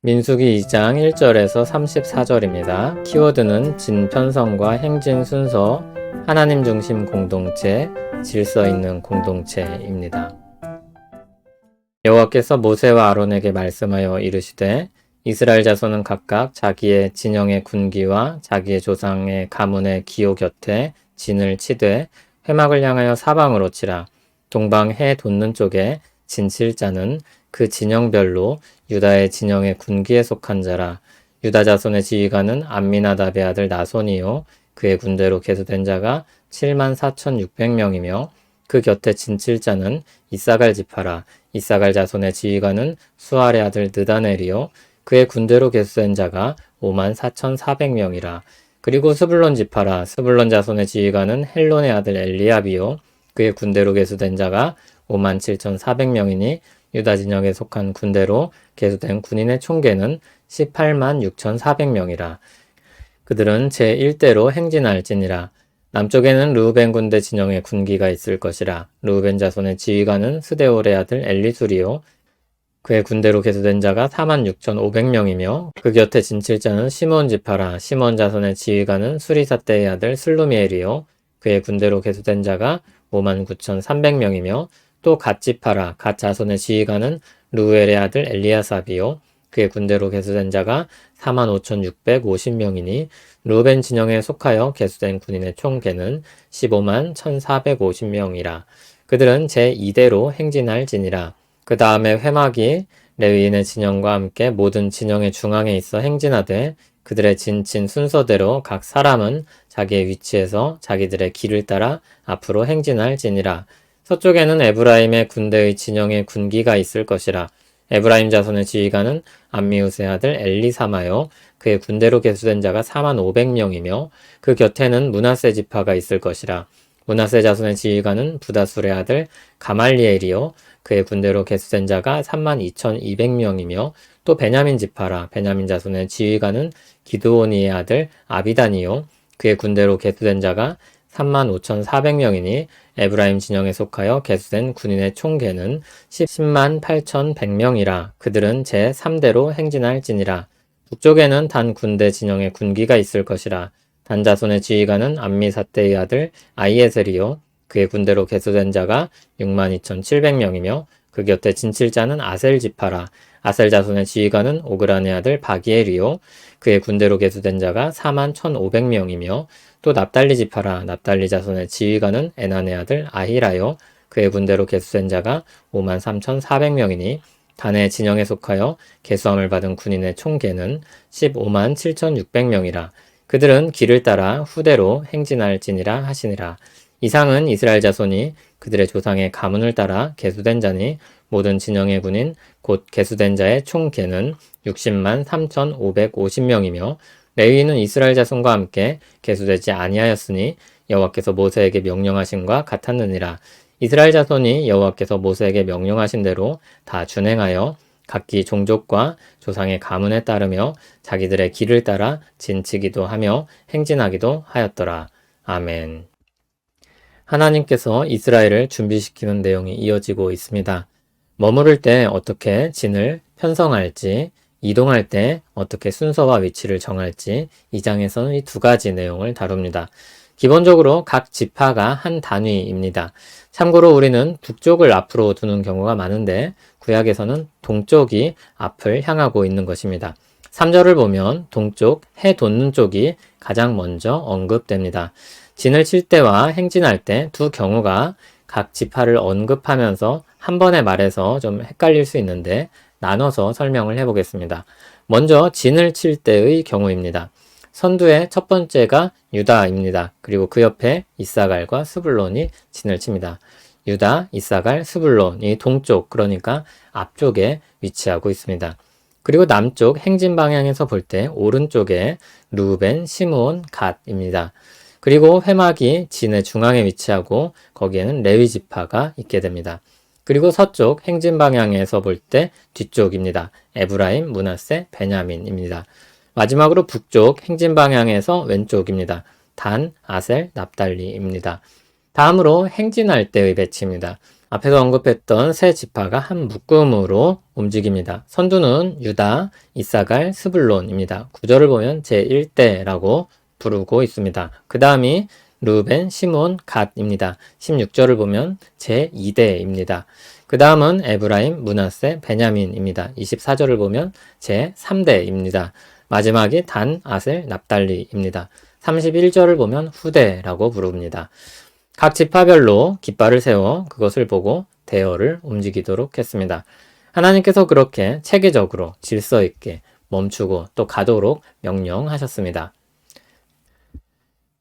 민수기 2장 1절에서 34절입니다. 키워드는 진편성과 행진 순서, 하나님 중심 공동체, 질서 있는 공동체입니다. 여호와께서 모세와 아론에게 말씀하여 이르시되 이스라엘 자손은 각각 자기의 진영의 군기와 자기의 조상의 가문의 기호 곁에 진을 치되 회막을 향하여 사방으로 치라. 동방 해 돋는 쪽에 진 칠 자는 그 진영별로 유다의 진영의 군기에 속한 자라. 유다 자손의 지휘관은 암미나답의 아들 나손이요 그의 군대로 계수된 자가 74,600명이며 그 곁에 진칠 자는 이사갈 지파라. 이사갈 자손의 지휘관은 수알의 아들 느다넬이요 그의 군대로 계수된 자가 54,400명이라. 그리고 스불론 지파라. 스불론 자손의 지휘관은 헬론의 아들 엘리압이요 그의 군대로 계수된 자가 57,400명이니 유다 진영에 속한 군대로 계수된 군인의 총계는 186,400명이라. 그들은 제1대로 행진할지니라. 남쪽에는 르우벤 군대 진영의 군기가 있을 것이라. 르우벤 자손의 지휘관은 스데올의 아들 엘리술이요 그의 군대로 계수된 자가 46,500명이며 그 곁에 진칠 자는 시몬 지파라. 시몬 자손의 지휘관은 수리사떼의 아들 슬루미엘이요 그의 군대로 계수된 자가 59,300명이며 또 갓 지파라. 갓 자손의 지휘관은 루엘의 아들 엘리아삽이요 그의 군대로 계수된 자가 45,650명이니 루벤 진영에 속하여 계수된 군인의 총계는 151,450명이라. 그들은 제2대로 행진할지니라. 그 다음에 회막이 레위인의 진영과 함께 모든 진영의 중앙에 있어 행진하되 그들의 진친 순서대로 각 사람은 자기의 위치에서 자기들의 길을 따라 앞으로 행진할지니라. 서쪽에는 에브라임의 군대의 진영의 군기가 있을 것이라. 에브라임 자손의 지휘관은 암미우스의 아들 엘리사마요 그의 군대로 계수된 자가 45,000명이며 그 곁에는 므낫세 지파가 있을 것이라. 므낫세 자손의 지휘관은 부다술의 아들 가말리엘이요 그의 군대로 계수된 자가 32,200명이며 또 베냐민 지파라. 베냐민 자손의 지휘관은 기드오니의 아들 아비단이요 그의 군대로 계수된 자가 35,400명이니 에브라임 진영에 속하여 계수된 군인의 총계는 108,100명이라. 그들은 제3대로 행진할지니라. 북쪽에는 단 군대 진영의 군기가 있을 것이라. 단 자손의 지휘관은 암미사떼의 아들 아이에셀이요 그의 군대로 계수된 자가 62,700명이며 그 곁에 진칠 자는 아셀 지파라. 아셀 자손의 지휘관은 오그란의 아들 바기엘이요 그의 군대로 계수된 자가 41,500명이며 또 납달리 지파라. 납달리 자손의 지휘관은 에난의 아들 아히라요 그의 군대로 계수된 자가 53,400명이니 단의 진영에 속하여 계수함을 받은 군인의 총계는 157,600명이라. 그들은 길을 따라 후대로 행진할지니라 하시니라. 이상은 이스라엘 자손이 그들의 조상의 가문을 따라 계수된 자니 모든 진영의 군인 곧 계수된 자의 총계는 603,550명이며 레위인은 이스라엘 자손과 함께 계수되지 아니하였으니 여호와께서 모세에게 명령하신과 같았느니라. 이스라엘 자손이 여호와께서 모세에게 명령하신 대로 다 준행하여 각기 종족과 조상의 가문에 따르며 자기들의 길을 따라 진치기도 하며 행진하기도 하였더라. 아멘. 하나님께서 이스라엘을 준비시키는 내용이 이어지고 있습니다. 머무를 때 어떻게 진을 편성할지, 이동할 때 어떻게 순서와 위치를 정할지 이 장에서는 이 두 가지 내용을 다룹니다. 기본적으로 각 지파가 한 단위입니다. 참고로 우리는 북쪽을 앞으로 두는 경우가 많은데 구약에서는 동쪽이 앞을 향하고 있는 것입니다. 3절을 보면 동쪽 해 돋는 쪽이 가장 먼저 언급됩니다. 진을 칠 때와 행진할 때 두 경우가 각 지파를 언급하면서 한 번에 말해서 좀 헷갈릴 수 있는데 나눠서 설명을 해보겠습니다. 먼저 진을 칠 때의 경우입니다. 선두의 첫 번째가 유다입니다. 그리고 그 옆에 이사갈과 스불론이 진을 칩니다. 유다, 이사갈, 스불론이 동쪽, 그러니까 앞쪽에 위치하고 있습니다. 그리고 남쪽 행진 방향에서 볼 때 오른쪽에 루벤, 시므온, 갓입니다. 그리고 회막이 진의 중앙에 위치하고 거기에는 레위 지파가 있게 됩니다. 그리고 서쪽 행진 방향에서 볼 때 뒤쪽입니다. 에브라임, 므낫세, 베냐민입니다. 마지막으로 북쪽 행진 방향에서 왼쪽입니다. 단, 아셀, 납달리입니다. 다음으로 행진할 때의 배치입니다. 앞에서 언급했던 세 지파가 한 묶음으로 움직입니다. 선두는 유다, 이사갈, 스불론입니다. 구절을 보면 제1대라고 부르고 있습니다. 그 다음이 루벤, 시몬, 갓입니다. 16절을 보면 제2대입니다. 그 다음은 에브라임, 므낫세, 베냐민입니다. 24절을 보면 제3대입니다. 마지막이 단, 아셀, 납달리입니다. 31절을 보면 후대라고 부릅니다. 각 지파별로 깃발을 세워 그것을 보고 대열을 움직이도록 했습니다. 하나님께서 그렇게 체계적으로 질서 있게 멈추고 또 가도록 명령하셨습니다.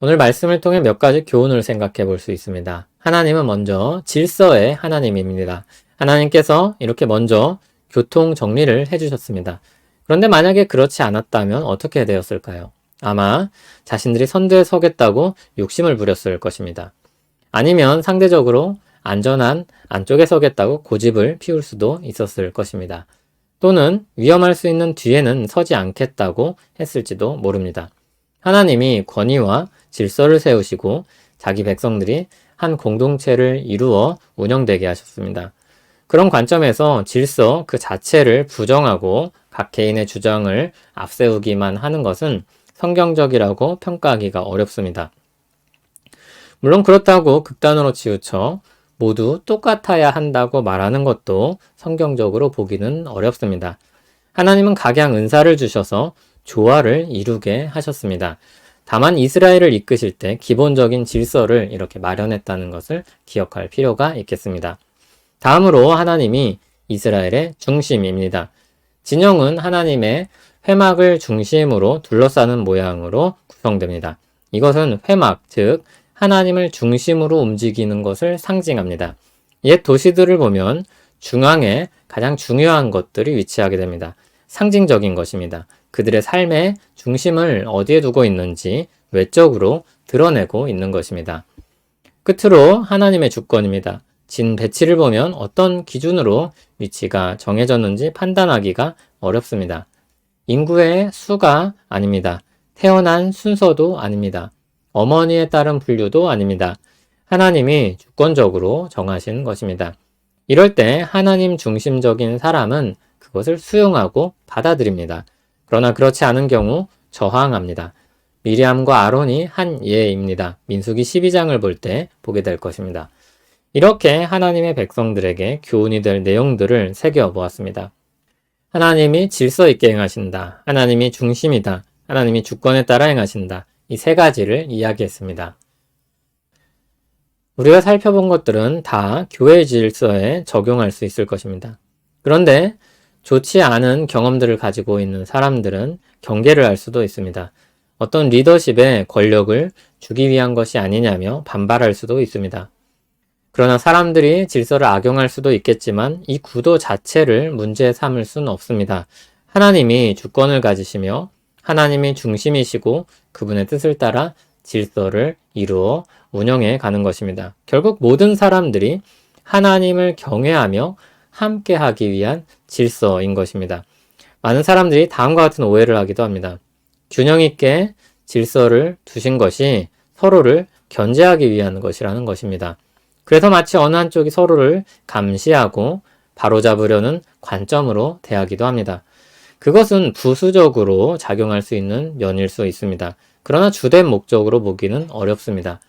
오늘 말씀을 통해 몇 가지 교훈을 생각해 볼 수 있습니다. 하나님은 먼저 질서의 하나님입니다. 하나님께서 이렇게 먼저 교통 정리를 해주셨습니다. 그런데 만약에 그렇지 않았다면 어떻게 되었을까요? 아마 자신들이 선두에 서겠다고 욕심을 부렸을 것입니다. 아니면 상대적으로 안전한 안쪽에 서겠다고 고집을 피울 수도 있었을 것입니다. 또는 위험할 수 있는 뒤에는 서지 않겠다고 했을지도 모릅니다. 하나님이 권위와 질서를 세우시고 자기 백성들이 한 공동체를 이루어 운영되게 하셨습니다. 그런 관점에서 질서 그 자체를 부정하고 각 개인의 주장을 앞세우기만 하는 것은 성경적이라고 평가하기가 어렵습니다. 물론 그렇다고 극단으로 치우쳐 모두 똑같아야 한다고 말하는 것도 성경적으로 보기는 어렵습니다. 하나님은 각양 은사를 주셔서 조화를 이루게 하셨습니다. 다만 이스라엘을 이끄실 때 기본적인 질서를 이렇게 마련했다는 것을 기억할 필요가 있겠습니다. 다음으로 하나님이 이스라엘의 중심입니다. 진영은 하나님의 회막을 중심으로 둘러싸는 모양으로 구성됩니다. 이것은 회막, 즉 하나님을 중심으로 움직이는 것을 상징합니다. 옛 도시들을 보면 중앙에 가장 중요한 것들이 위치하게 됩니다. 상징적인 것입니다. 그들의 삶의 중심을 어디에 두고 있는지 외적으로 드러내고 있는 것입니다. 끝으로 하나님의 주권입니다. 진 배치를 보면 어떤 기준으로 위치가 정해졌는지 판단하기가 어렵습니다. 인구의 수가 아닙니다. 태어난 순서도 아닙니다. 어머니에 따른 분류도 아닙니다. 하나님이 주권적으로 정하신 것입니다. 이럴 때 하나님 중심적인 사람은 그것을 수용하고 받아들입니다. 그러나 그렇지 않은 경우 저항합니다. 미리암과 아론이 한 예입니다. 민수기 12장을 볼 때 보게 될 것입니다. 이렇게 하나님의 백성들에게 교훈이 될 내용들을 새겨보았습니다. 하나님이 질서 있게 행하신다. 하나님이 중심이다. 하나님이 주권에 따라 행하신다. 이 세 가지를 이야기했습니다. 우리가 살펴본 것들은 다 교회 질서에 적용할 수 있을 것입니다. 그런데 좋지 않은 경험들을 가지고 있는 사람들은 경계를 할 수도 있습니다. 어떤 리더십에 권력을 주기 위한 것이 아니냐며 반발할 수도 있습니다. 그러나 사람들이 질서를 악용할 수도 있겠지만 이 구도 자체를 문제 삼을 수는 없습니다. 하나님이 주권을 가지시며 하나님이 중심이시고 그분의 뜻을 따라 질서를 이루어 운영해 가는 것입니다. 결국 모든 사람들이 하나님을 경외하며 함께하기 위한 질서인 것입니다. 많은 사람들이 다음과 같은 오해를 하기도 합니다. 균형 있게 질서를 두신 것이 서로를 견제하기 위한 것이라는 것입니다. 그래서 마치 어느 한쪽이 서로를 감시하고 바로잡으려는 관점으로 대하기도 합니다. 그것은 부수적으로 작용할 수 있는 면일 수 있습니다. 그러나 주된 목적으로 보기는 어렵습니다.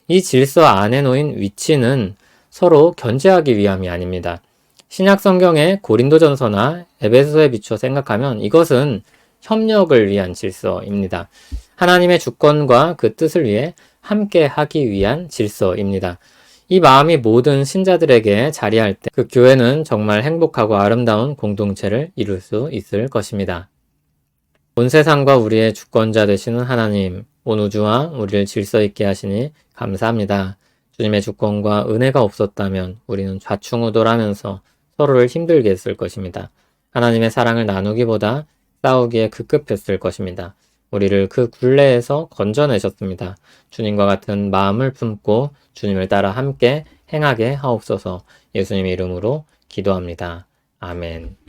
이 질서 안에 놓인 위치는 서로 견제하기 위함이 아닙니다. 신약 성경의 고린도전서나 에베소에 비추어 생각하면 이것은 협력을 위한 질서입니다. 하나님의 주권과 그 뜻을 위해 함께 하기 위한 질서입니다. 이 마음이 모든 신자들에게 자리할 때 그 교회는 정말 행복하고 아름다운 공동체를 이룰 수 있을 것입니다. 온 세상과 우리의 주권자 되시는 하나님, 온 우주와 우리를 질서 있게 하시니 감사합니다. 주님의 주권과 은혜가 없었다면 우리는 좌충우돌하면서 서로를 힘들게 했을 것입니다. 하나님의 사랑을 나누기보다 싸우기에 급급했을 것입니다. 우리를 그 굴레에서 건져내셨습니다. 주님과 같은 마음을 품고 주님을 따라 함께 행하게 하옵소서. 예수님의 이름으로 기도합니다. 아멘.